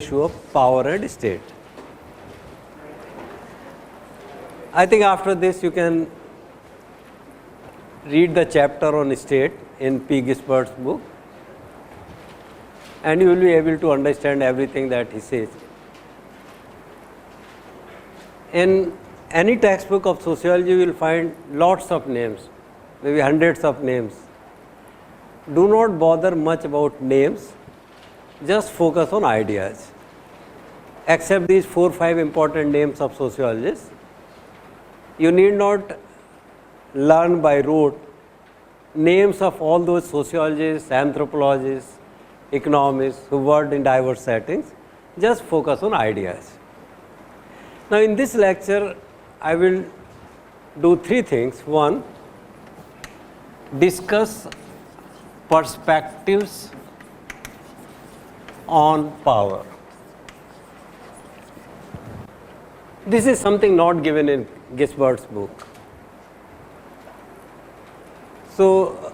issue of power and state. I think after this you can read the chapter on state in P. Gisbert's book, and you will be able to understand everything that he says. In any textbook of sociology, you will find lots of names, maybe hundreds of names. Do not bother much about names, just focus on ideas. Except these 4 or 5 important names of sociologists, you need not learn by rote names of all those sociologists, anthropologists, economists who worked in diverse settings. Just focus on ideas. Now, in this lecture, I will do 3 things. 1, discuss perspectives on power. This is something not given in Gisbert's book. So,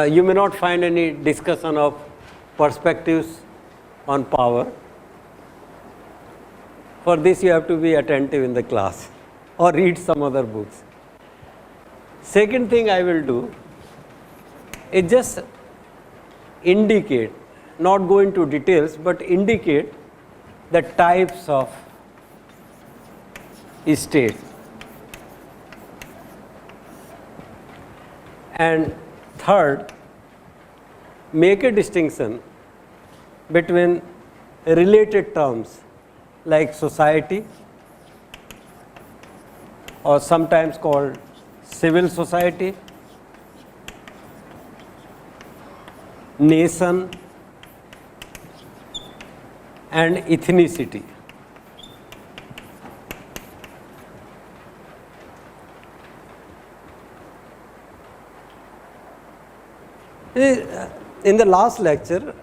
you may not find any discussion of perspectives on power. For this, you have to be attentive in the class or read some other books. Second thing I will do is just indicate, not go into details, but indicate the types of state. And third, make a distinction between related terms like society, or sometimes called civil society, nation, and ethnicity. In the last lecture,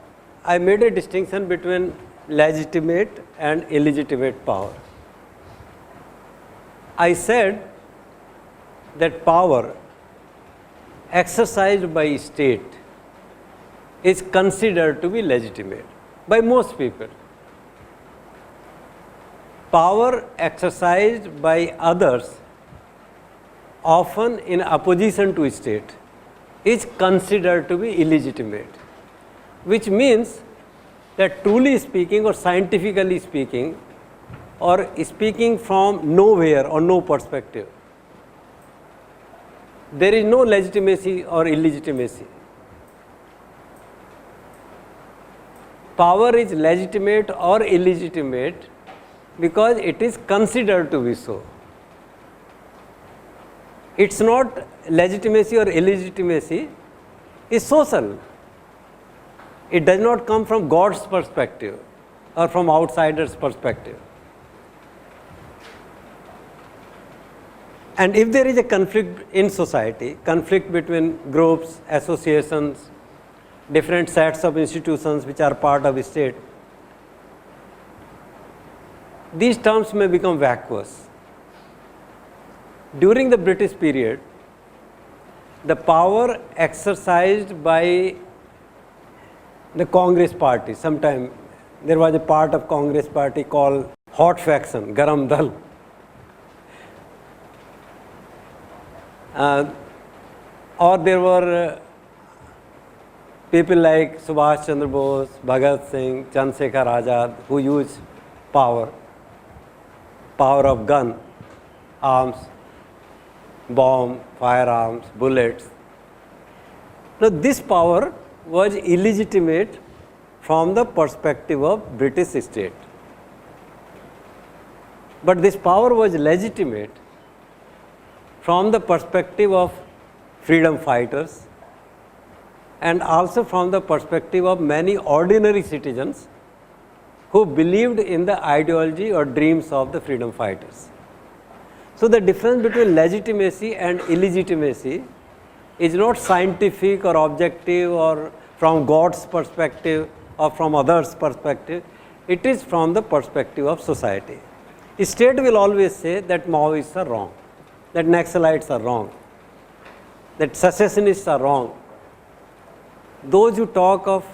I made a distinction between legitimate and illegitimate power. I said that power exercised by state is considered to be legitimate by most people. Power exercised by others, often in opposition to state, is considered to be illegitimate, which means that truly speaking or scientifically speaking, or speaking from nowhere or no perspective, there is no legitimacy or illegitimacy. Power is legitimate or illegitimate because it is considered to be so. It's not legitimacy or illegitimacy, is social. It does not come from God's perspective or from outsiders' perspective. And if there is a conflict in society, conflict between groups, associations, different sets of institutions which are part of a state, these terms may become vacuous. During the British period, the power exercised by the Congress party, sometime there was a part of Congress party called hot faction, Garam Dal. Or there were people like Subhash Chandra Bose, Bhagat Singh, Chandrasekhar Azad, who used power of gun, arms, bomb, firearms, bullets. Now, this power was illegitimate from the perspective of British state. But this power was legitimate from the perspective of freedom fighters and also from the perspective of many ordinary citizens who believed in the ideology or dreams of the freedom fighters. So, the difference between legitimacy and illegitimacy is not scientific or objective or from God's perspective or from others' perspective, it is from the perspective of society. State will always say that Maoists are wrong, that Naxalites are wrong, that secessionists are wrong. Those who talk of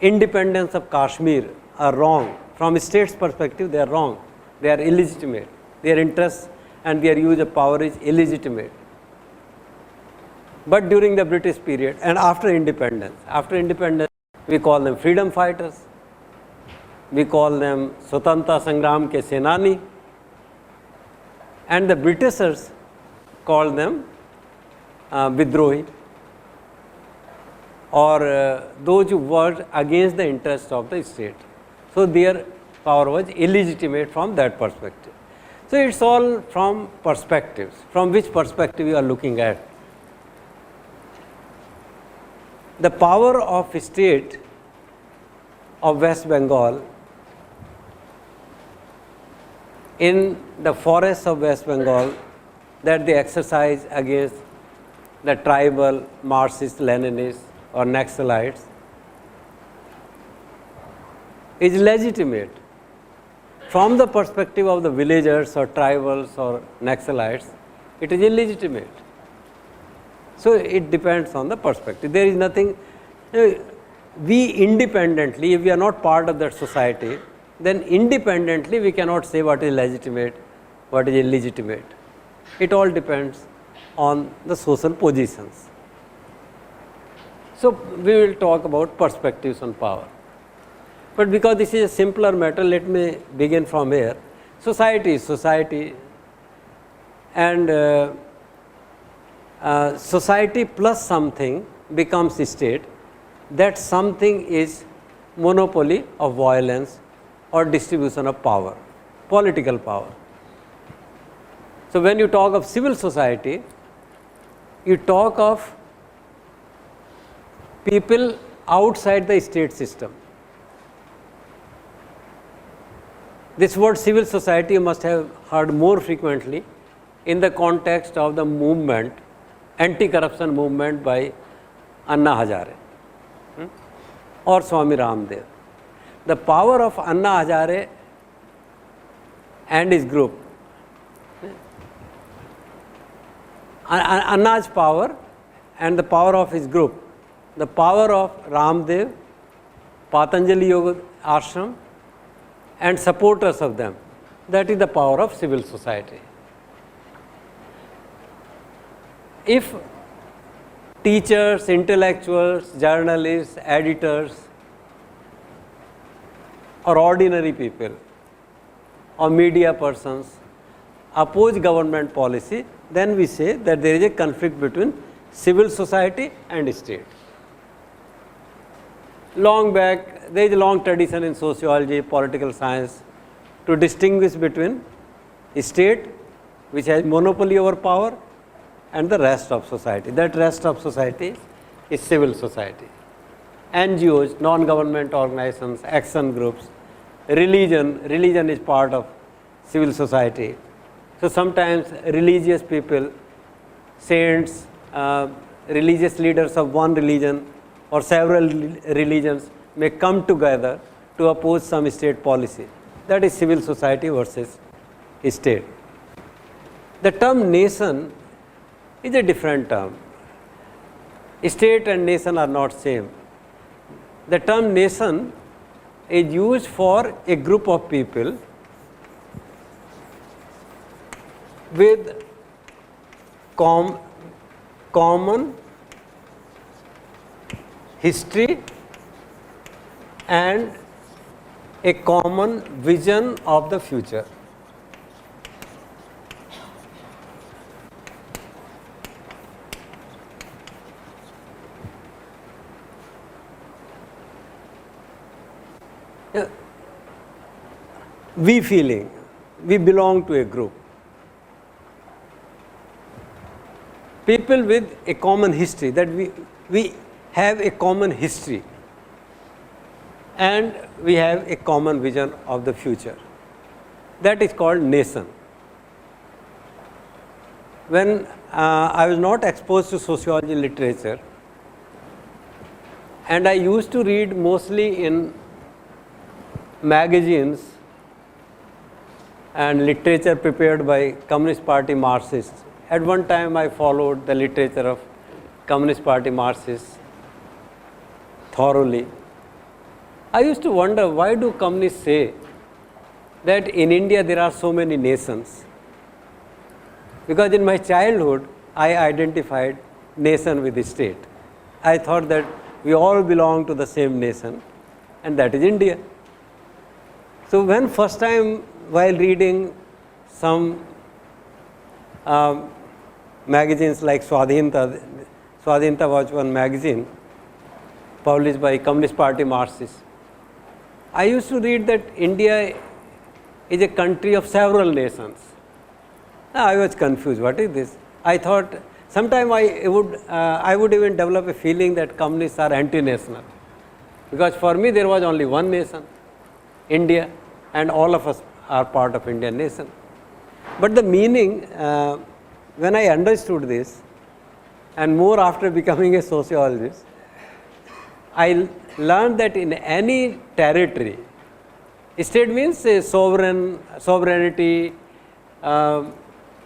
independence of Kashmir are wrong. From a state's perspective, they are wrong. They are illegitimate. Their interests and their use of power is illegitimate. But during the British period and after independence, we call them freedom fighters. We call them Swatanta Sangram ke Senani. And the Britishers called them Vidrohi, or those who worked against the interests of the state. So their power was illegitimate from that perspective. So it's all from perspectives, from which perspective you are looking at. The power of state of West Bengal in the forests of West Bengal that they exercise against the tribal Marxist Leninists or Naxalites is legitimate. From the perspective of the villagers or tribals or Naxalites, it is illegitimate. So it depends on the perspective. There is nothing, we independently, if we are not part of that society, then independently we cannot say what is legitimate, what is illegitimate. It all depends on the social positions. So we will talk about perspectives on power. But because this is a simpler matter, let me begin from here. Society is society, and society plus something becomes state. That something is monopoly of violence or distribution of power, political power. So when you talk of civil society, you talk of people outside the state system. This word civil society you must have heard more frequently in the context of the movement, anti-corruption movement by Anna Hazare or Swami Ramdev. The power of Anna Hazare and his group, Anna's power and the power of his group, the power of Ramdev, Patanjali Yoga Ashram and supporters of them, that is the power of civil society. If teachers, intellectuals, journalists, editors or ordinary people or media persons oppose government policy, then we say that there is a conflict between civil society and state. Long back, there is a long tradition in sociology, political science to distinguish between state, which has monopoly over power, and the rest of society. That rest of society is civil society. NGOs, non-government organizations, action groups, religion is part of civil society. So sometimes religious people, saints, religious leaders of one religion or several religions may come together to oppose some state policy. That is civil society versus state. The term nation is a different term. State and nation are not same. The term nation is used for a group of people with common history and a common vision of the future. We feeling, we belong to a group. People with a common history, that we have a common history and we have a common vision of the future. That is called nation. When I was not exposed to sociology literature, and I used to read mostly in magazines and literature prepared by Communist Party Marxists. At one time I followed the literature of Communist Party Marxists thoroughly. I used to wonder, why do communists say that in India there are so many nations? Because in my childhood, I identified nation with the state. I thought that we all belong to the same nation, and that is India. So when first time while reading some magazines like Swadhinta was one magazine published by Communist Party Marxists, I used to read that India is a country of several nations. I was confused. What is this? I thought sometime I would even develop a feeling that communists are anti-national, because for me there was only one nation, India, and all of us are part of Indian nation. But the meaning, when I understood this, and more after becoming a sociologist, I learned that in any territory, state means sovereignty,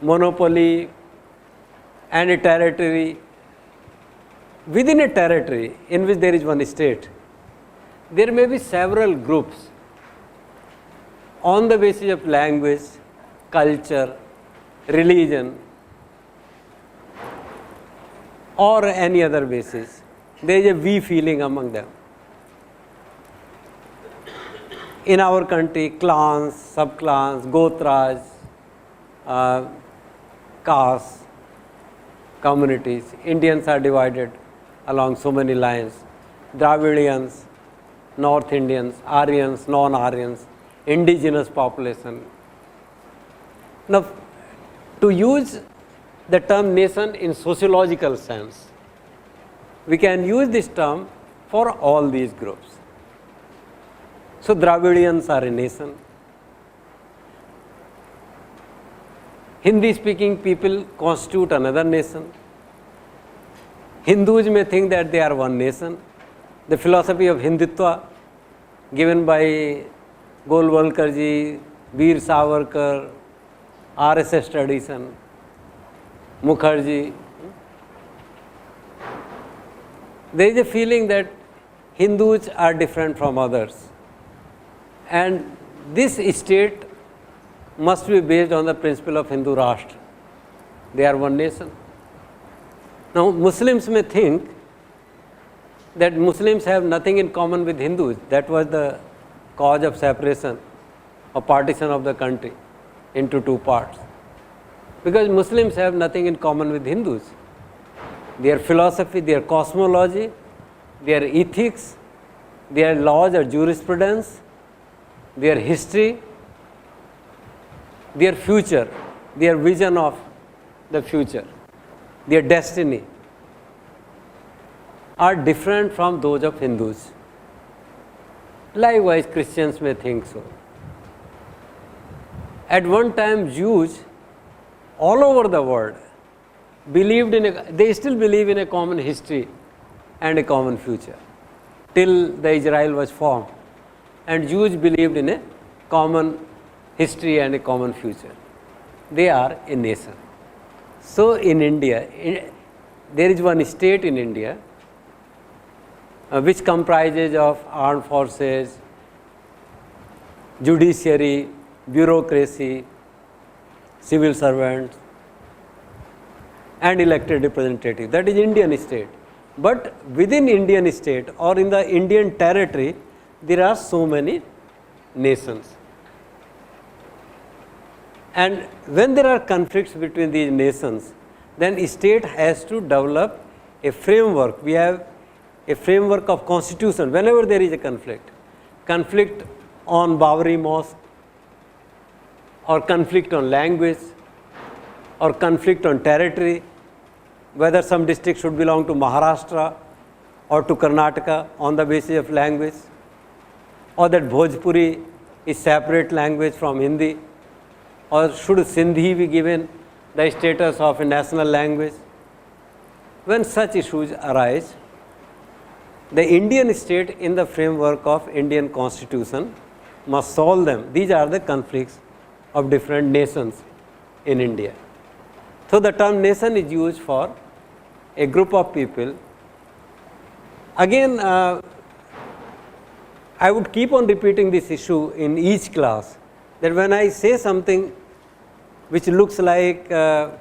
monopoly, and a territory. Within a territory in which there is one state, there may be several groups on the basis of language, culture, religion, or any other basis. There is a we feeling among them. In our country, clans, subclans, gotras, castes, communities. Indians are divided along so many lines. Dravidians, North Indians, Aryans, non-Aryans, indigenous population. Now, to use the term nation in sociological sense, we can use this term for all these groups. So, Dravidians are a nation. Hindi speaking people constitute another nation. Hindus may think that they are one nation. The philosophy of Hindutva given by Golwalkar ji, Veer Savarkar, RSS tradition, Mukherjee. There is a feeling that Hindus are different from others, and this state must be based on the principle of Hindu Rashtra. They are one nation. Now, Muslims may think that Muslims have nothing in common with Hindus. That was the cause of separation or partition of the country into two parts. Because Muslims have nothing in common with Hindus. Their philosophy, their cosmology, their ethics, their laws or jurisprudence, their history, their future, their vision of the future, their destiny are different from those of Hindus. Likewise, Christians may think so. At one time, Jews all over the world they still believe in a common history and a common future. Till the Israel was formed, and Jews believed in a common history and a common future. They are a nation. So in India, there is one state in India which comprises of armed forces, judiciary, bureaucracy, civil servants, and elected representatives. That is Indian state. But within Indian state or in the Indian territory, there are so many nations. And when there are conflicts between these nations, then state has to develop a framework. We have a framework of constitution whenever there is a conflict on Babri Mosque, or conflict on language, or conflict on territory, whether some district should belong to Maharashtra or to Karnataka on the basis of language, or that Bhojpuri is separate language from Hindi, or should Sindhi be given the status of a national language. When such issues arise, the Indian state in the framework of Indian constitution must solve them. These are the conflicts of different nations in India. So the term nation is used for a group of people. Again, I I would keep on repeating this issue in each class, that when I say something which looks like a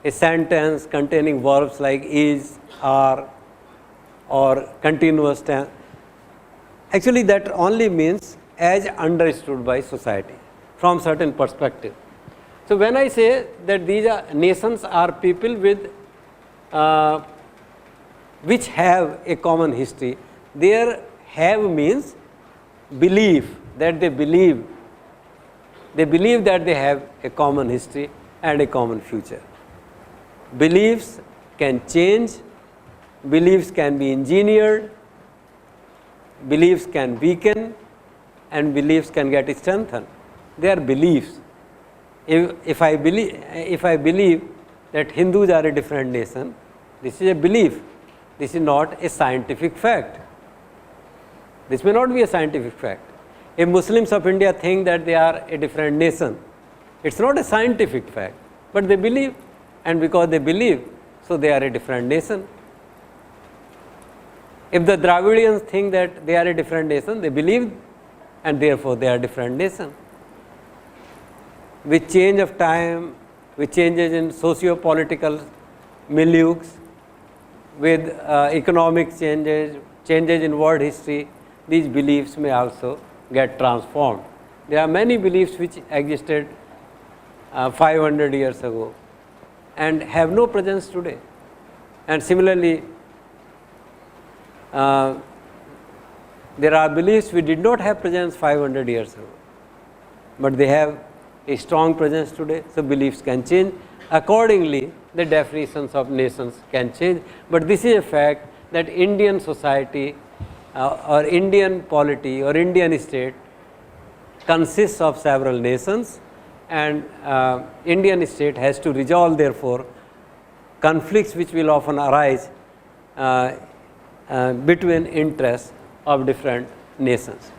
sentence containing verbs like is, are, or continuous tense, actually that only means as understood by society from certain perspective. So when I say that these are nations are people with which have a common history, their have means belief, that they believe that they have a common history and a common future. Beliefs can change, beliefs can be engineered, beliefs can weaken, and beliefs can get strengthened. They are beliefs. If I believe that Hindus are a different nation, this is a belief. This is not a scientific fact. This may not be a scientific fact. If Muslims of India think that they are a different nation, it's not a scientific fact, but they believe, and because they believe, so they are a different nation. If the Dravidians think that they are a different nation, they believe, and therefore they are a different nation. With change of time, with changes in socio-political milieux, with economic changes, changes in world history, these beliefs may also get transformed. There are many beliefs which existed 500 years ago and have no presence today. And similarly, there are beliefs which did not have presence 500 years ago, but they have a strong presence today, so beliefs can change. Accordingly, the definitions of nations can change, but this is a fact that Indian society or Indian polity or Indian state consists of several nations, and Indian state has to resolve therefore conflicts which will often arise between interests of different nations.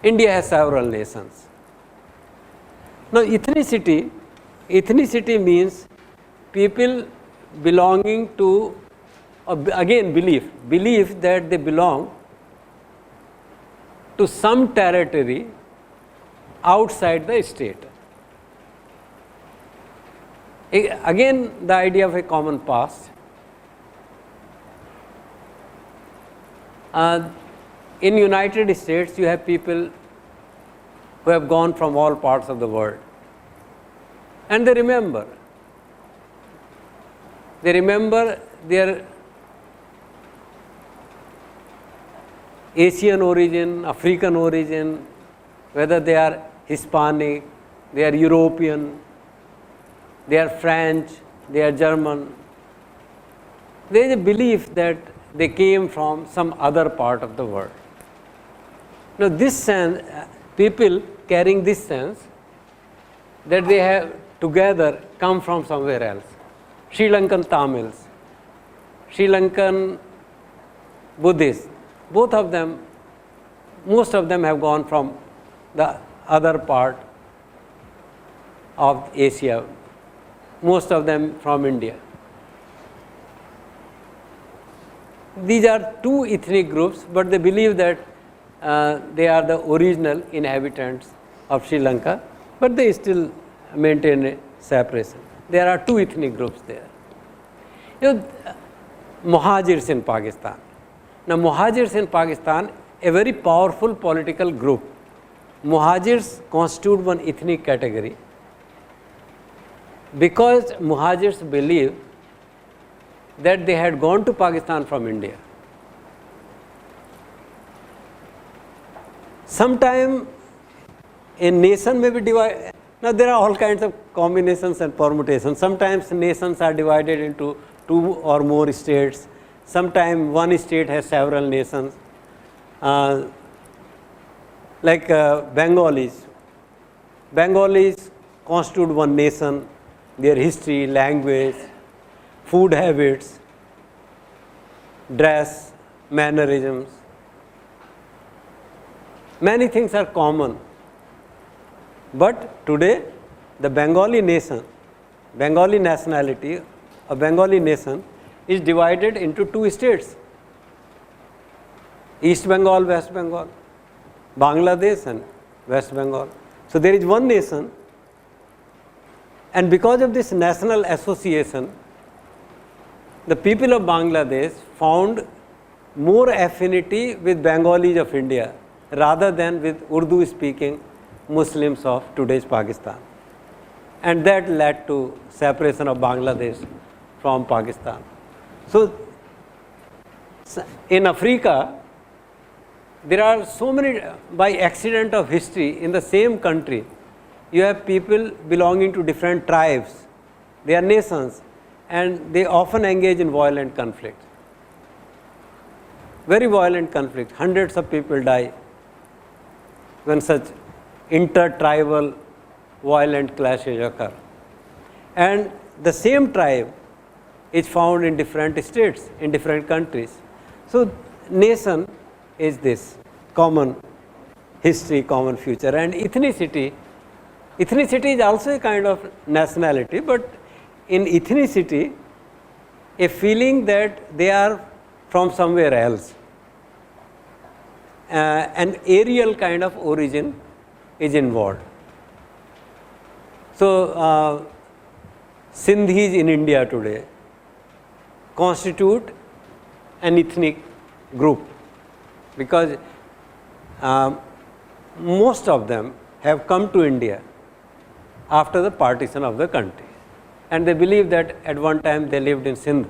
India has several nations. Now, ethnicity means people belonging to, again belief that they belong to some territory outside the state. Again, the idea of a common past. In United States, you have people who have gone from all parts of the world, and they remember their Asian origin, African origin, whether they are Hispanic, they are European, they are French, they are German. There is a belief that they came from some other part of the world. Now, this sense, people carrying this sense that they have together come from somewhere else. Sri Lankan Tamils, Sri Lankan Buddhists, both of them, most of them have gone from the other part of Asia, most of them from India. These are two ethnic groups, but they believe that they are the original inhabitants of Sri Lanka, but they still maintain a separation. There are two ethnic groups there. Muhajirs in Pakistan. Now, Muhajirs in Pakistan, a very powerful political group. Muhajirs constitute one ethnic category because Muhajirs believe that they had gone to Pakistan from India. Sometime a nation may be divided. Now, there are all kinds of combinations and permutations. Sometimes nations are divided into two or more states. Sometimes one state has several nations. Like Bengalis. Bengalis constitute one nation. Their history, language, food habits, dress, mannerisms, many things are common. But today, the Bengali nation, Bengali nationality, a Bengali nation is divided into two states. East Bengal, West Bengal, Bangladesh and West Bengal. So there is one nation, and because of this national association, the people of Bangladesh found more affinity with Bengalis of India rather than with Urdu speaking Muslims of today's Pakistan. And that led to separation of Bangladesh from Pakistan. So in Africa, there are so many, by accident of history, in the same country, you have people belonging to different tribes. They are nations, and they often engage in violent conflict. Very violent conflict. Hundreds of people die when such inter-tribal violent clashes occur. And the same tribe is found in different states, in different countries. So nation is this common history, common future. And ethnicity is also a kind of nationality, but in ethnicity, a feeling that they are from somewhere else. An aerial kind of origin is involved. So Sindhis in India today constitute an ethnic group, because most of them have come to India after the partition of the country, and they believe that at one time they lived in Sindh,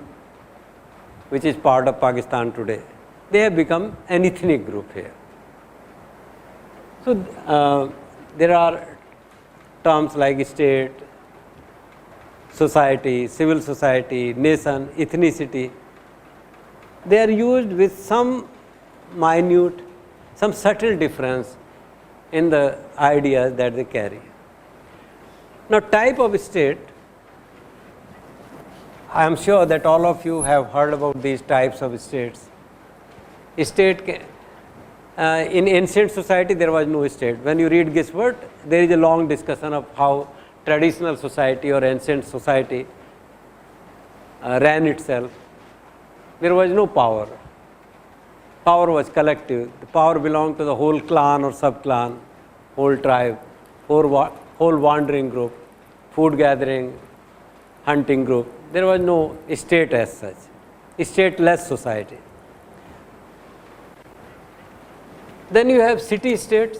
which is part of Pakistan today. They have become an ethnic group here. So there are terms like state, society, civil society, nation, ethnicity. They are used with some minute, some subtle difference in the ideas that they carry. Now, type of state, I am sure that all of you have heard about these types of states. State, in ancient society there was no state. When you read Gisbert, there is a long discussion of how traditional society or ancient society ran itself. There was no power. Power was collective. The power belonged to the whole clan or sub-clan, whole tribe, whole wandering group, food gathering, hunting group. There was no state as such, stateless society. Then you have city-states,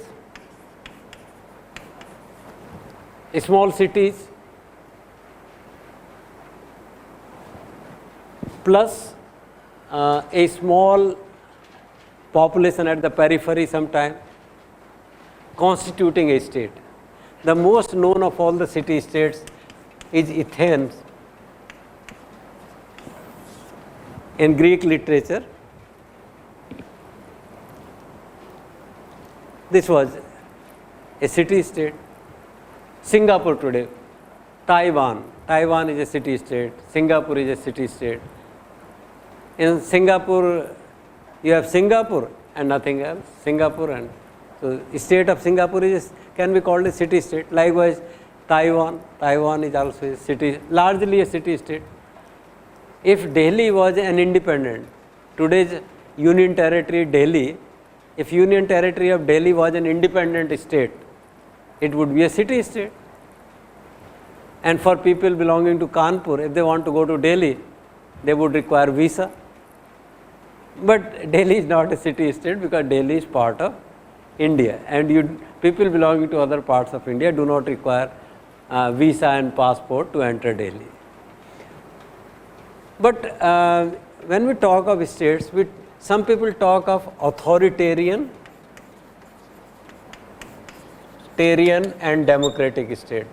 small cities, plus a small population at the periphery sometime, constituting a state. The most known of all the city-states is Athens in Greek literature. This was a city-state. Singapore today, Taiwan is a city-state, Singapore is a city-state. In Singapore, you have Singapore and nothing else, Singapore, and so state of Singapore can be called a city-state. Likewise, Taiwan is also a city, largely a city-state. If Delhi was an independent, today's Union Territory Delhi, if Union Territory of Delhi was an independent state, it would be a city-state. And for people belonging to Kanpur, if they want to go to Delhi, they would require visa. But Delhi is not a city-state because Delhi is part of India, and people belonging to other parts of India do not require visa and passport to enter Delhi. But when we talk of states, some people talk of authoritarian and democratic state.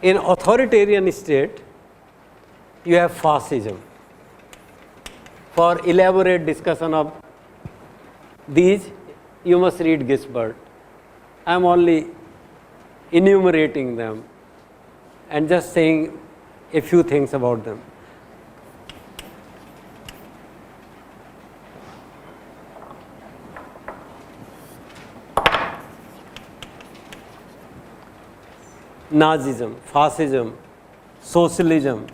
In authoritarian state, you have fascism. For elaborate discussion of these, you must read Gisbert. I am only enumerating them and just saying a few things about them. Nazism, fascism, socialism,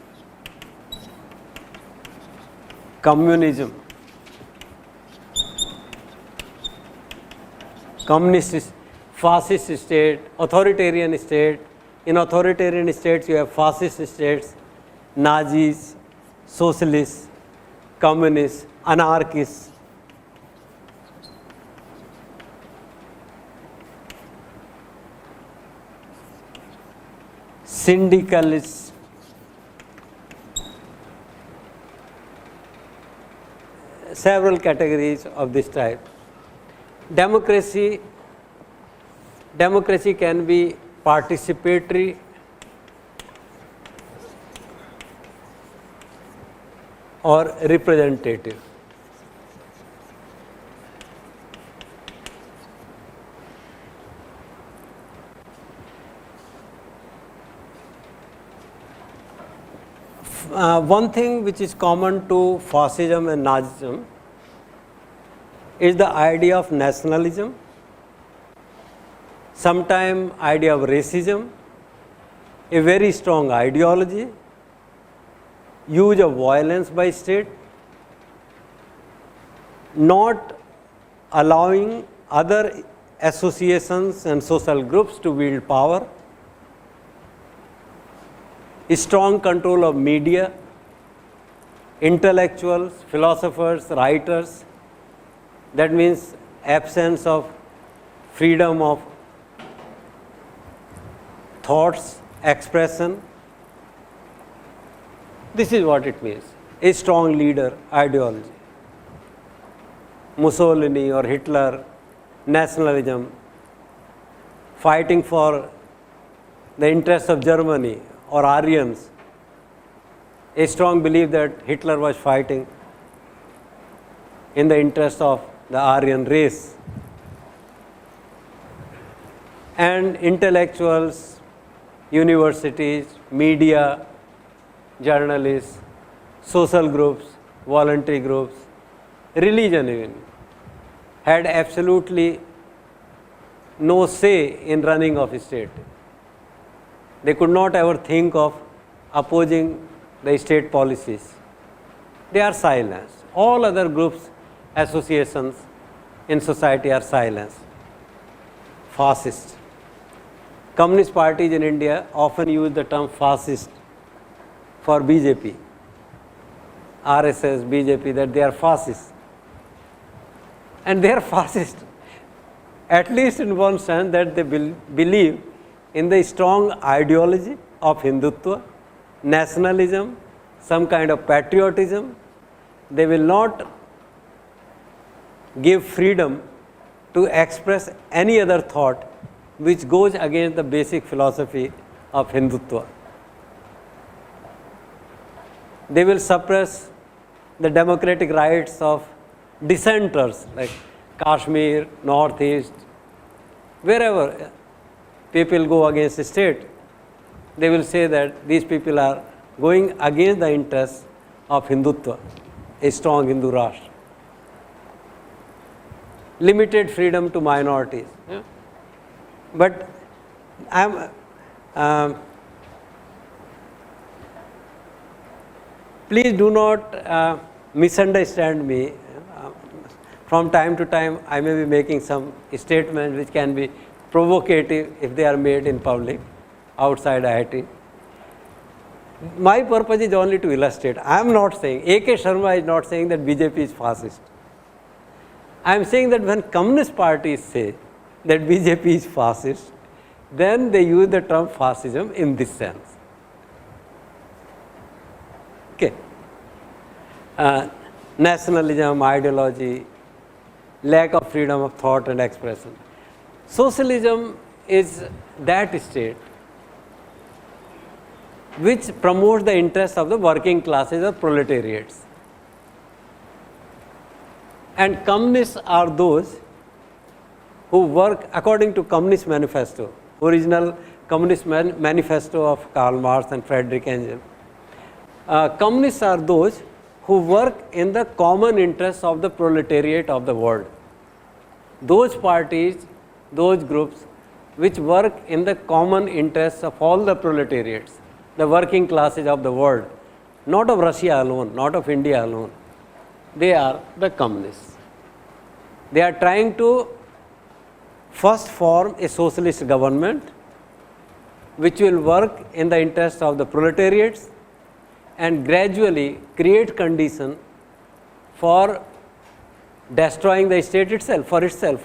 communism, communist, fascist state, authoritarian state. In authoritarian states, you have fascist states, Nazis, socialists, communists, anarchists. Syndicalists, several categories of this type. Democracy can be participatory or representative. One thing which is common to fascism and Nazism is the idea of nationalism, sometimes idea of racism, a very strong ideology, use of violence by state, not allowing other associations and social groups to wield power, strong control of media, intellectuals, philosophers, writers. That means absence of freedom of thoughts, expression. This is what it means, a strong leader ideology. Mussolini or Hitler, nationalism, fighting for the interests of Germany or Aryans, a strong belief that Hitler was fighting in the interest of the Aryan race. And intellectuals, universities, media, journalists, social groups, voluntary groups, religion even, had absolutely no say in running of state. They could not ever think of opposing the state policies. They are silenced. All other groups, associations in society are silenced. Fascist. Communist parties in India often use the term fascist for BJP, RSS, BJP, that they are fascist. And they are fascist, at least in one sense, that they believe in the strong ideology of Hindutva, nationalism, some kind of patriotism. They will not give freedom to express any other thought which goes against the basic philosophy of Hindutva. They will suppress the democratic rights of dissenters like Kashmir, Northeast, wherever people go against the state. They will say that these people are going against the interests of Hindutva, a strong Hindu Rashtra. Limited freedom to minorities. Yeah? But please do not misunderstand me. From time to time, I may be making some statements which can be provocative if they are made in public, outside IIT. My purpose is only to illustrate. I am not saying, A.K. Sharma is not saying that BJP is fascist. I am saying that when communist parties say that BJP is fascist, then they use the term fascism in this sense. Okay. Nationalism, ideology, lack of freedom of thought and expression. Socialism is that state which promotes the interests of the working classes or proletariats. And communists are those who work according to Communist Manifesto, original Communist Manifesto of Karl Marx and Friedrich Engels. Communists are those who work in the common interests of the proletariat of the world. Those parties, those groups which work in the common interests of all the proletariats, the working classes of the world, not of Russia alone, not of India alone, they are the communists. They are trying to first form a socialist government which will work in the interest of the proletariats and gradually create condition for destroying the state itself, for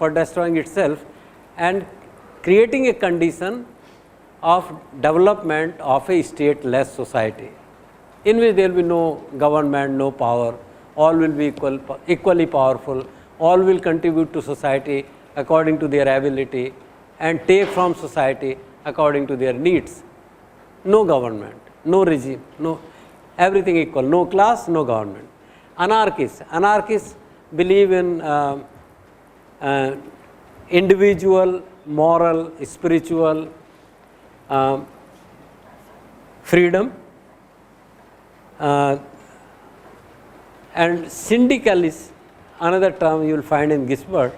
destroying itself, and creating a condition of development of a stateless society, in which there will be no government, no power, all will be equally powerful, all will contribute to society according to their ability and take from society according to their needs. No government, no regime, no, everything equal, no class, no government. Anarchists believe in individual, moral, spiritual freedom, and syndicalists, another term you will find in Gisbert,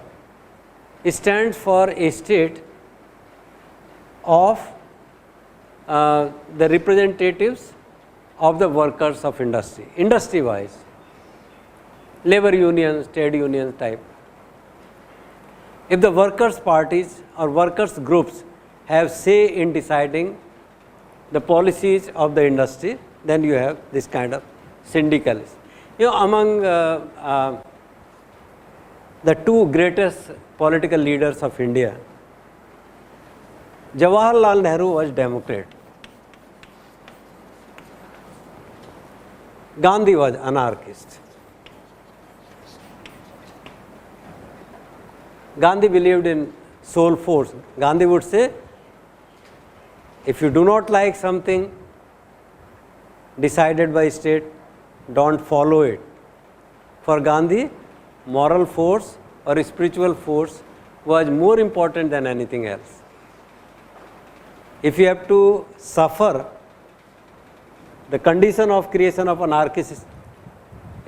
stands for a state of the representatives of the workers of industry, industry wise, labor unions, trade unions type. If the workers' parties or workers' groups have say in deciding the policies of the industry, then you have this kind of syndicalists. You know, among the two greatest political leaders of India, Jawaharlal Nehru was Democrat, Gandhi was anarchist. Gandhi believed in soul force. Gandhi would say, if you do not like something decided by state, don't follow it. For Gandhi, moral force or spiritual force was more important than anything else. If you have to suffer, the condition of creation of anarchist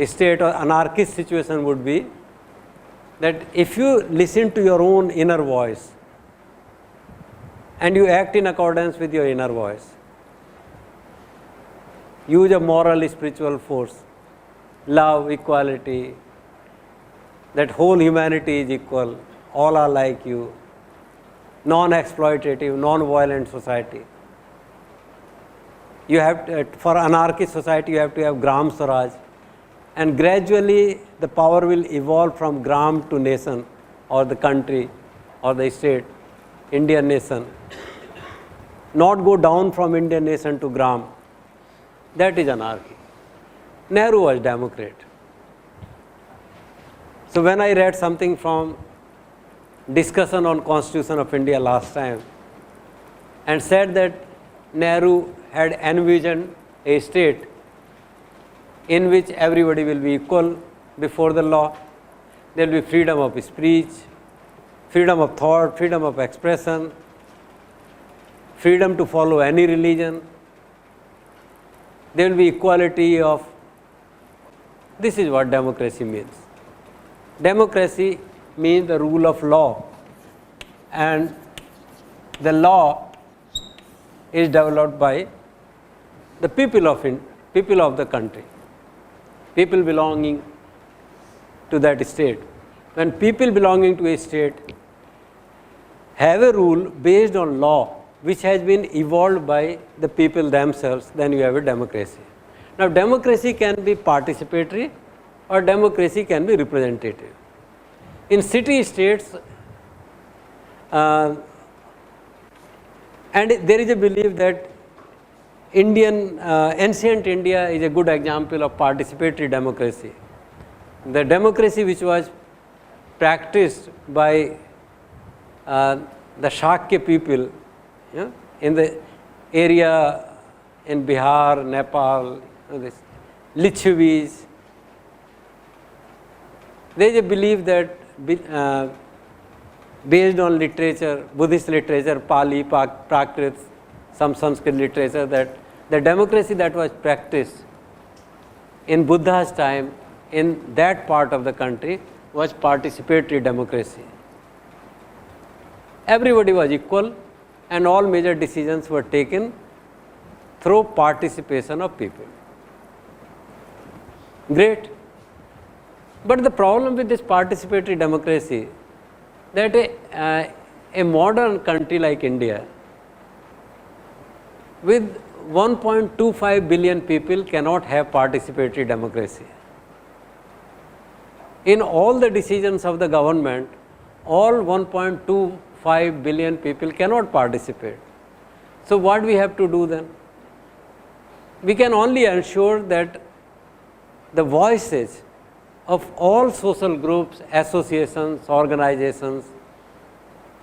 state or anarchist situation would be that if you listen to your own inner voice and you act in accordance with your inner voice, use a moral, spiritual force, love, equality, that whole humanity is equal, all are like you, non-exploitative, non-violent society. You have to, for anarchist society, you have to have Gram Swaraj, and gradually the power will evolve from Gram to nation or the country or the state, Indian nation, not go down from Indian nation to Gram. That is anarchy. Nehru was Democrat. So when I read something from discussion on Constitution of India last time and said that Nehru had envisioned a state in which everybody will be equal before the law, there will be freedom of speech, freedom of thought, freedom of expression, freedom to follow any religion, there will be equality of, this is what democracy means. Democracy means the rule of law, and the law is developed by the people of the country, people belonging to that state. When people belonging to a state have a rule based on law which has been evolved by the people themselves, then you have a democracy. Now, democracy can be participatory or democracy can be representative. In city states, and there is a belief that ancient India is a good example of participatory democracy. The democracy which was practiced by the Shakya people, in the area in Bihar, Nepal, this Lichavis, there is a belief that based on literature, Buddhist literature, Pali, Prakrit, some Sanskrit literature, that the democracy that was practiced in Buddha's time in that part of the country was participatory democracy. Everybody was equal and all major decisions were taken through participation of people. Great. But the problem with this participatory democracy, that a modern country like India with 1.25 billion people cannot have participatory democracy. In all the decisions of the government, all 1.25 billion people cannot participate. So, what we have to do then? We can only ensure that the voices of all social groups, associations, organizations,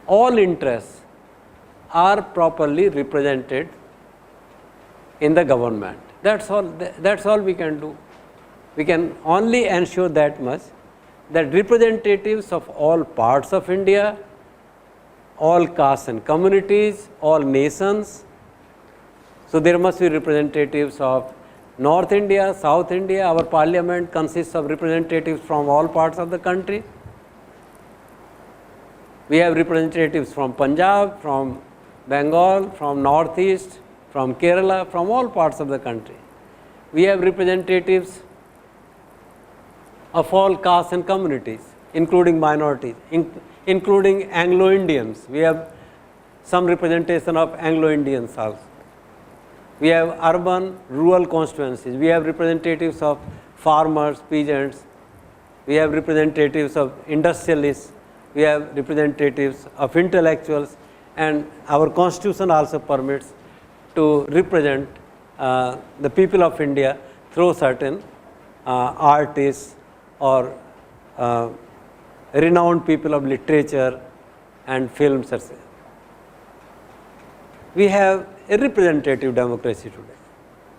all interests are properly represented in the government. That's all we can do. We can only ensure that much, that representatives of all parts of India, all castes and communities, all nations. So, there must be representatives of North India, South India. Our parliament consists of representatives from all parts of the country. We have representatives from Punjab, from Bengal, from Northeast, from Kerala, from all parts of the country. We have representatives of all castes and communities, including minorities, including Anglo-Indians. We have some representation of Anglo-Indians also. We have urban, rural constituencies. We have representatives of farmers, peasants. We have representatives of industrialists. We have representatives of intellectuals, and our constitution also permits to represent the people of India through certain artists or renowned people of literature and films, etc. We have a representative democracy today.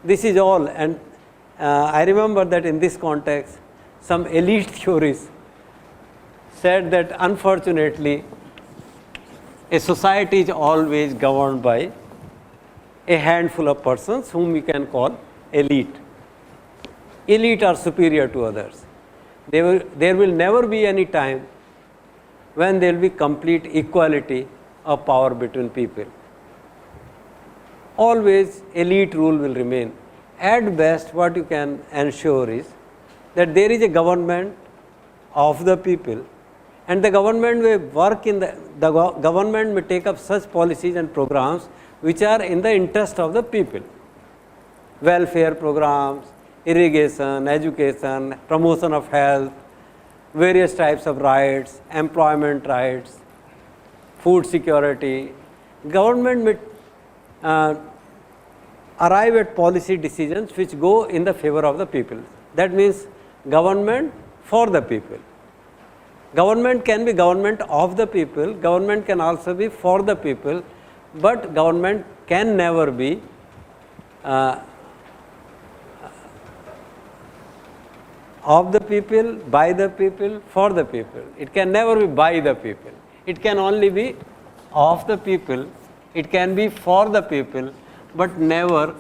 This is all, and I remember that in this context, some elite theories said that unfortunately a society is always governed by a handful of persons whom we can call elite. Elite are superior to others. There will never be any time when there will be complete equality of power between people. Always elite rule will remain. At best, what you can ensure is that there is a government of the people, and the government may work in the government may take up such policies and programs which are in the interest of the people. Welfare programs, irrigation, education, promotion of health, various types of rights, employment rights, food security. Government may arrive at policy decisions which go in the favor of the people. That means government for the people. Government can be government of the people, government can also be for the people, but government can never be of the people, by the people, for the people. It can never be by the people. It can only be of the people, it can be for the people, but never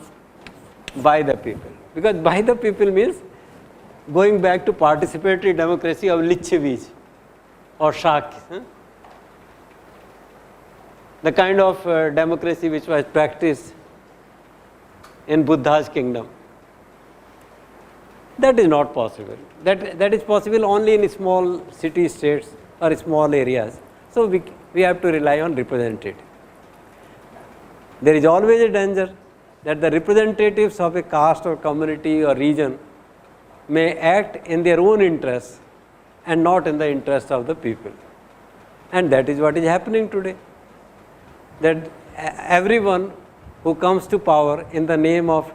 by the people. Because by the people means going back to participatory democracy of Lec-10 or Shakya. The kind of democracy which was practiced in Buddha's kingdom. That is not possible. That is possible only in small city states or small areas. So, we have to rely on representative. There is always a danger that the representatives of a caste or community or region may act in their own interests and not in the interest of the people. And that is what is happening today. That everyone who comes to power in the name of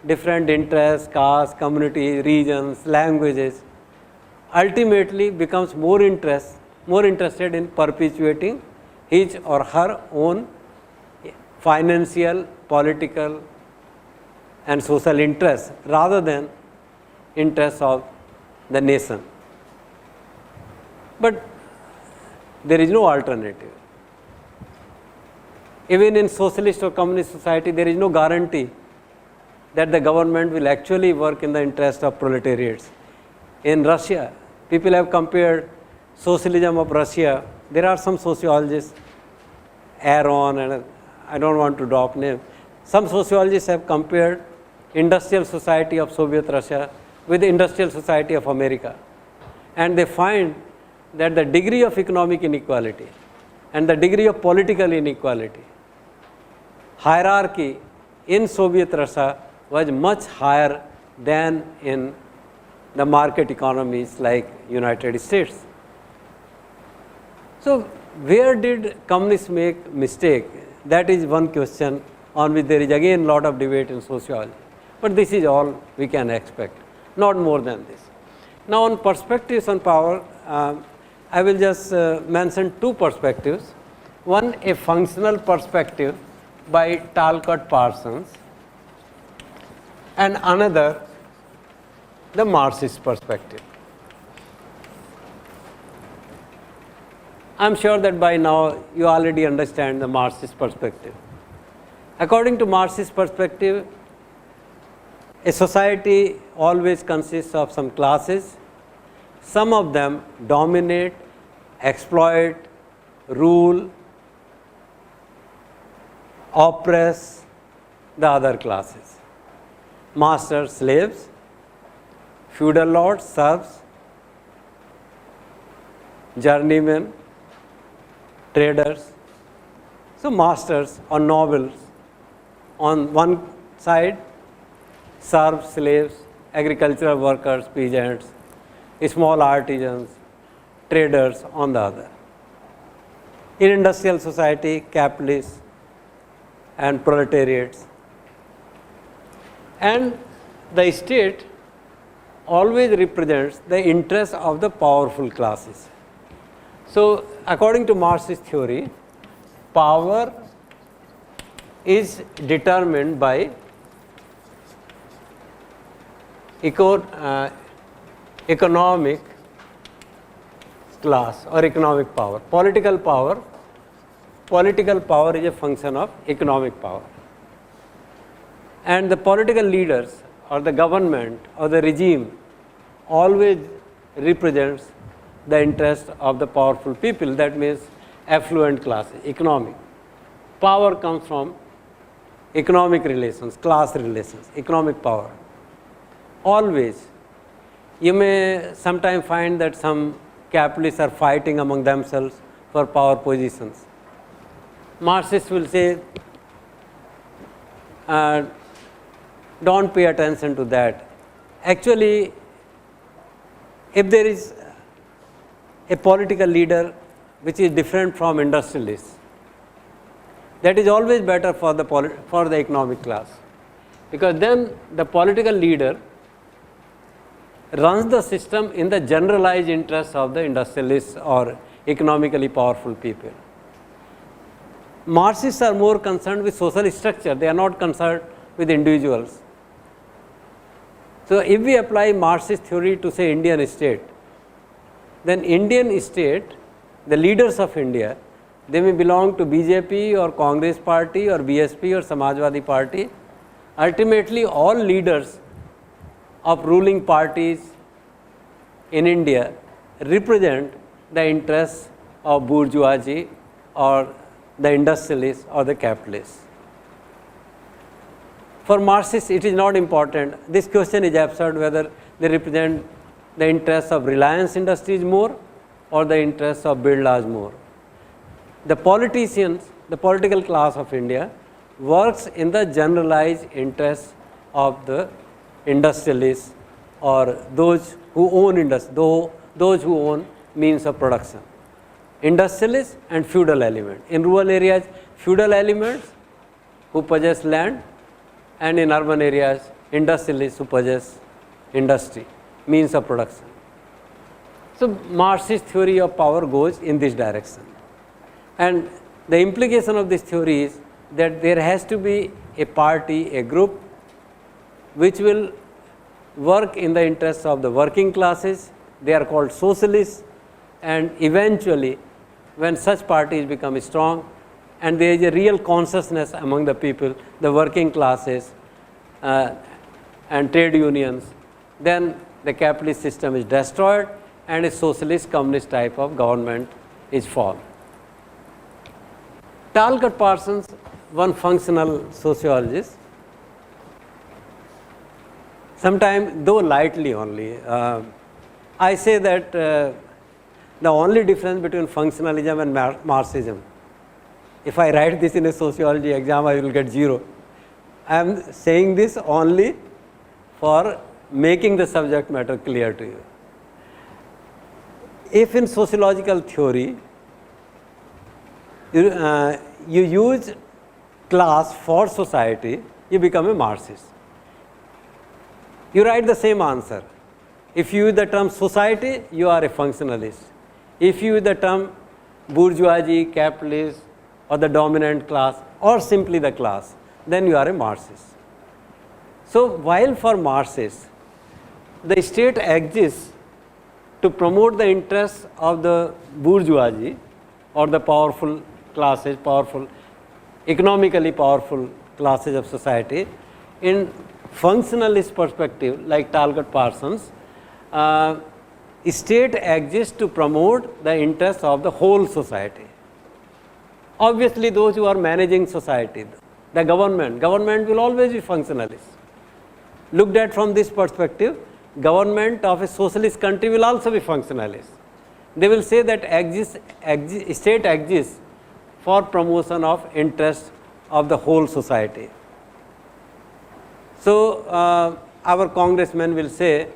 different interests, castes, communities, regions, languages, ultimately becomes more interested in perpetuating his or her own financial, political and social interests rather than interests of the nation. But there is no alternative. Even in socialist or communist society, there is no guarantee that the government will actually work in the interest of proletariats. In Russia, people have compared socialism of Russia. There are some sociologists, Aaron, and I don't want to drop names. Some sociologists have compared industrial society of Soviet Russia with the industrial society of America. and they find that the degree of economic inequality and the degree of political inequality, hierarchy in Soviet Russia was much higher than in the market economies like United States. So where did communists make mistake? That is one question on which there is again lot of debate in sociology. But this is all we can expect, not more than this. Now on perspectives on power, I will just mention two perspectives. One, a functional perspective by Talcott Parsons, and another, the Marxist perspective. I am sure that by now you already understand the Marxist perspective. According to Marxist perspective, a society always consists of some classes. Some of them dominate, exploit, rule, oppress the other classes. Masters, slaves, feudal lords, serfs, journeymen, traders. So masters or nobles on one side, serfs, slaves, agricultural workers, peasants, small artisans, traders on the other. In industrial society, capitalists and proletariats. And the state always represents the interests of the powerful classes. So according to Marxist theory, power is determined by economic class or economic power. Political power is a function of economic power. And the political leaders or the government or the regime always represents the interest of the powerful people, that means affluent classes, economic. Power comes from economic relations, class relations, economic power. Always. You may sometimes find that some capitalists are fighting among themselves for power positions. Marxists will say, don't pay attention to that. Actually, if there is a political leader which is different from industrialists, that is always better for the economic class, because then the political leader runs the system in the generalized interests of the industrialists or economically powerful people. Marxists are more concerned with social structure, they are not concerned with individuals. So if we apply Marxist theory to say Indian state, then Indian state, the leaders of India, they may belong to BJP or Congress party or BSP or Samajwadi party. Ultimately, all leaders of ruling parties in India represent the interests of bourgeoisie or the industrialists or the capitalists. For Marxists, it is not important. This question is absurd whether they represent the interests of Reliance Industries more or the interests of Birlas more. The politicians, the political class of India works in the generalized interests of the industrialists or those who own those who own means of production. Industrialists and feudal element. In rural areas, feudal elements who possess land, and in urban areas, industrialists who possess industry, means of production. So Marxist theory of power goes in this direction. And the implication of this theory is that there has to be a party, a group, which will work in the interests of the working classes. They are called socialists, and eventually when such parties become strong and there is a real consciousness among the people, the working classes and trade unions, then the capitalist system is destroyed and a socialist communist type of government is formed. Talcott Parsons, one functional sociologist, sometime though lightly only, I say that the only difference between functionalism and Marxism, if I write this in a sociology exam, I will get 0. I am saying this only for making the subject matter clear to you. If in sociological theory, you use class for society, you become a Marxist. You write the same answer. If you use the term society, you are a functionalist. If you use the term bourgeoisie, capitalist, or the dominant class, or simply the class, then you are a Marxist. So, while for Marxists, the state exists to promote the interests of the bourgeoisie or the powerful classes, economically powerful classes of society, in functionalist perspective like Talcott Parsons, state exists to promote the interests of the whole society. Obviously, those who are managing society, the government will always be functionalist. Looked at from this perspective, government of a socialist country will also be functionalist. They will say that state exists for promotion of interests of the whole society. So, our congressman will say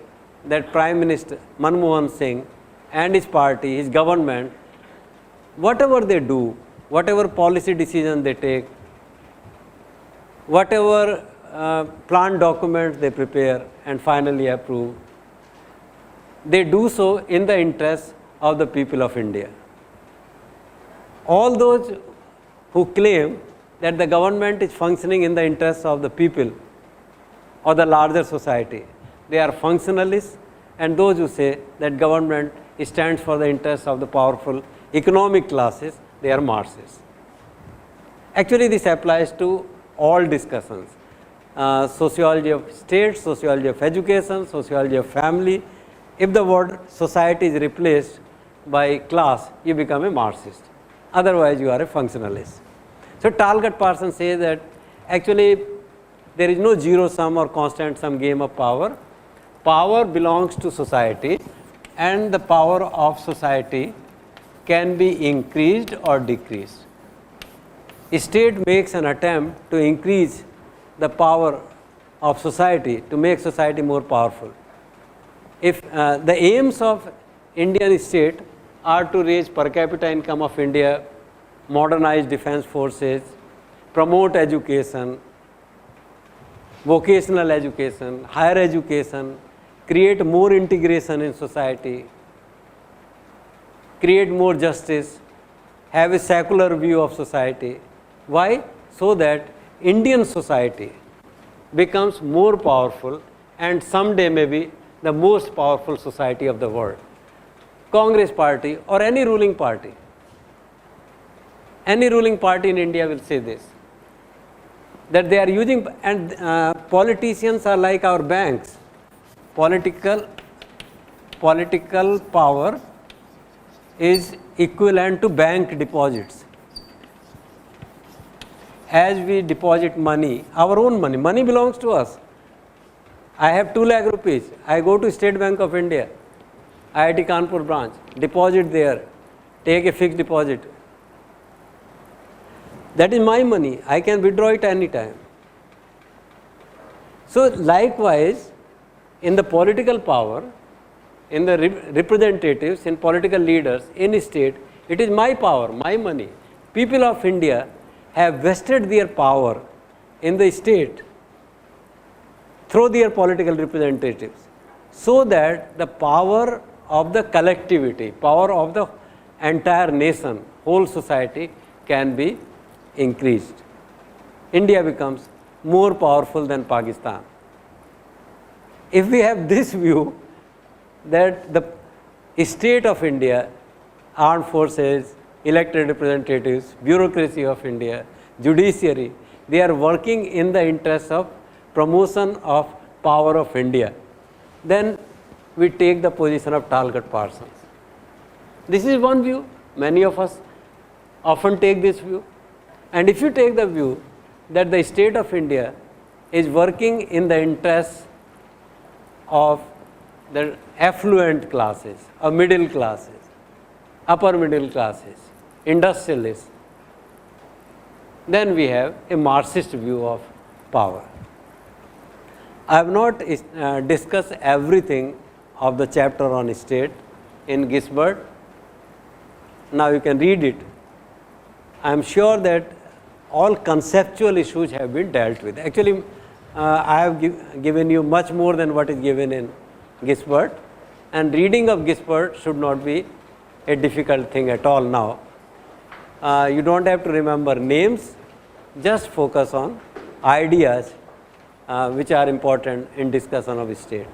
that Prime Minister Manmohan Singh and his party, his government, whatever they do, whatever policy decision they take, whatever plan documents they prepare and finally approve, they do so in the interest of the people of India. All those who claim that the government is functioning in the interest of the people or the larger society, they are functionalists, and those who say that government stands for the interests of the powerful economic classes, they are Marxists. Actually, this applies to all discussions, sociology of state, sociology of education, sociology of family. If the word society is replaced by class, you become a Marxist. Otherwise, you are a functionalist. So, Talcott Parsons says that actually there is no zero sum or constant sum game of power. Power belongs to society, and the power of society can be increased or decreased. State makes an attempt to increase the power of society, to make society more powerful. If the aims of Indian state are to raise per capita income of India, modernize defense forces, promote education, vocational education, higher education, create more integration in society, create more justice, have a secular view of society. Why? So that Indian society becomes more powerful and someday may be the most powerful society of the world. Congress party or any ruling party in India will say this, that they are using, and politicians are like our banks. Political power is equivalent to bank deposits. As we deposit money, our own money belongs to us. I have 2 lakh rupees. I go to State Bank of India, IIT Kanpur branch, deposit there, take a fixed deposit. That is my money. I can withdraw it anytime. So, likewise, in the political power, in the representatives, in political leaders, in state, it is my power, my money. People of India have vested their power in the state through their political representatives, so that the power of the collectivity, power of the entire nation, whole society can be increased. India becomes more powerful than Pakistan. If we have this view that the state of India, armed forces, elected representatives, bureaucracy of India, judiciary, they are working in the interest of promotion of power of India, then we take the position of Talcott Parsons. This is one view. Many of us often take this view. And if you take the view that the state of India is working in the interest of the affluent classes or middle classes, upper middle classes, industrialists. Then we have a Marxist view of power. I have not discussed everything of the chapter on state in Gisbert. Now you can read it. I am sure that all conceptual issues have been dealt with. Actually, I have given you much more than what is given in Gisbert, and reading of Gisbert should not be a difficult thing at all now. You do not have to remember names, just focus on ideas which are important in discussion of state.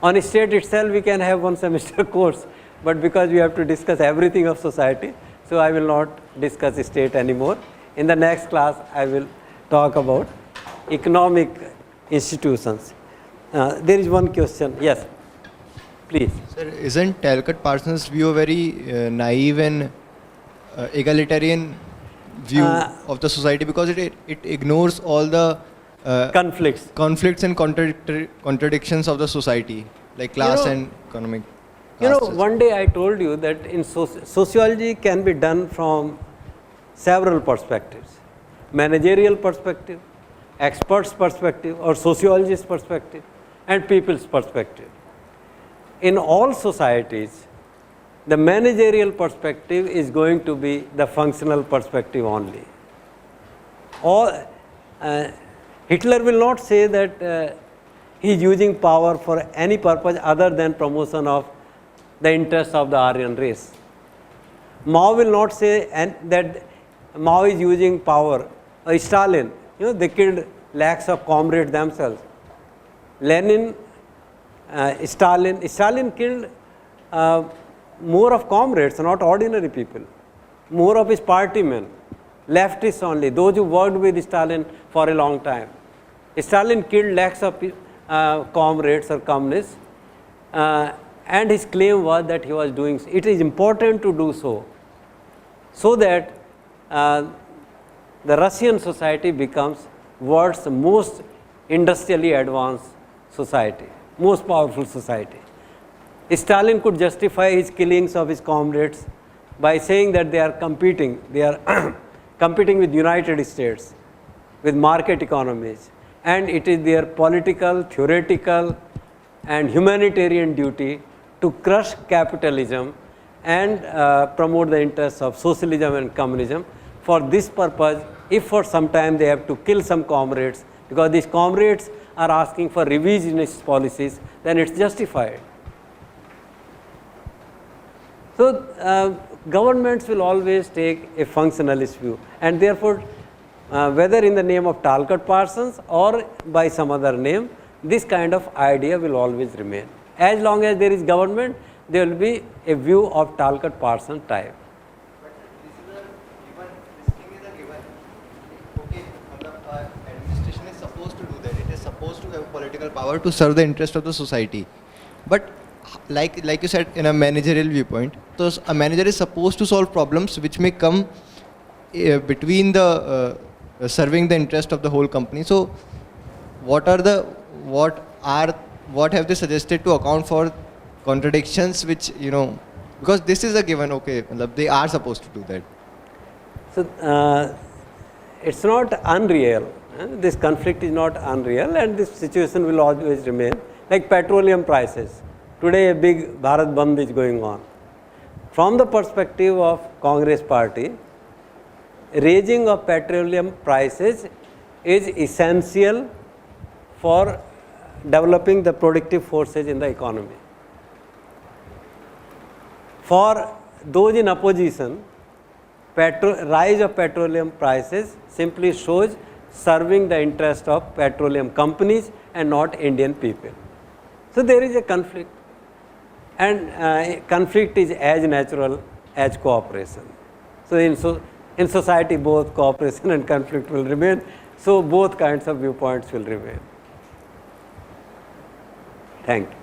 On state itself we can have one semester course, but because we have to discuss everything of society, so I will not discuss state anymore. In the next class I will talk about economic institutions. There is one question. Yes, please. Sir, isn't Talcott Parsons' view a very naive and egalitarian view of the society, because it ignores all the conflicts and contradictions of the society, like class and economic. One day I told you that in sociology can be done from several perspectives: managerial perspective, experts perspective, or sociologist perspective, and people's perspective. In all societies, the managerial perspective is going to be the functional perspective only. Or Hitler will not say that he is using power for any purpose other than promotion of the interests of the Aryan race. Mao will not say that Mao is using power. Stalin, they killed lakhs of comrades themselves. Lenin, Stalin killed more of comrades, not ordinary people, more of his party men, leftists only, those who worked with Stalin for a long time. Stalin killed lakhs of comrades or communists, and his claim was that he was doing, it is important to do so that the Russian society becomes world's most industrially advanced society, most powerful society. Stalin could justify his killings of his comrades by saying that they are competing with United States, with market economies, and it is their political, theoretical and humanitarian duty to crush capitalism and promote the interests of socialism and communism. For this purpose, if for some time they have to kill some comrades, because these comrades are asking for revisionist policies, then it's justified. So governments will always take a functionalist view, and therefore whether in the name of Talcott Parsons or by some other name, this kind of idea will always remain. As long as there is government, there will be a view of Talcott Parsons type. But this thing is a given. Okay, administration is supposed to do that. It is supposed to have political power to serve the interest of the society. But like you said, in a managerial viewpoint, so a manager is supposed to solve problems which may come between the serving the interest of the whole company. So what have they suggested to account for contradictions which, because this is a given, okay, they are supposed to do that. So it's not unreal. This conflict is not unreal, and this situation will always remain. Like petroleum prices. Today a big Bharat Bandh is going on. From the perspective of Congress party, raising of petroleum prices is essential for developing the productive forces in the economy. For those in opposition, rise of petroleum prices simply shows serving the interest of petroleum companies and not Indian people. So there is a conflict, and conflict is as natural as cooperation. So in society both cooperation and conflict will remain, so both kinds of viewpoints will remain. Thank you.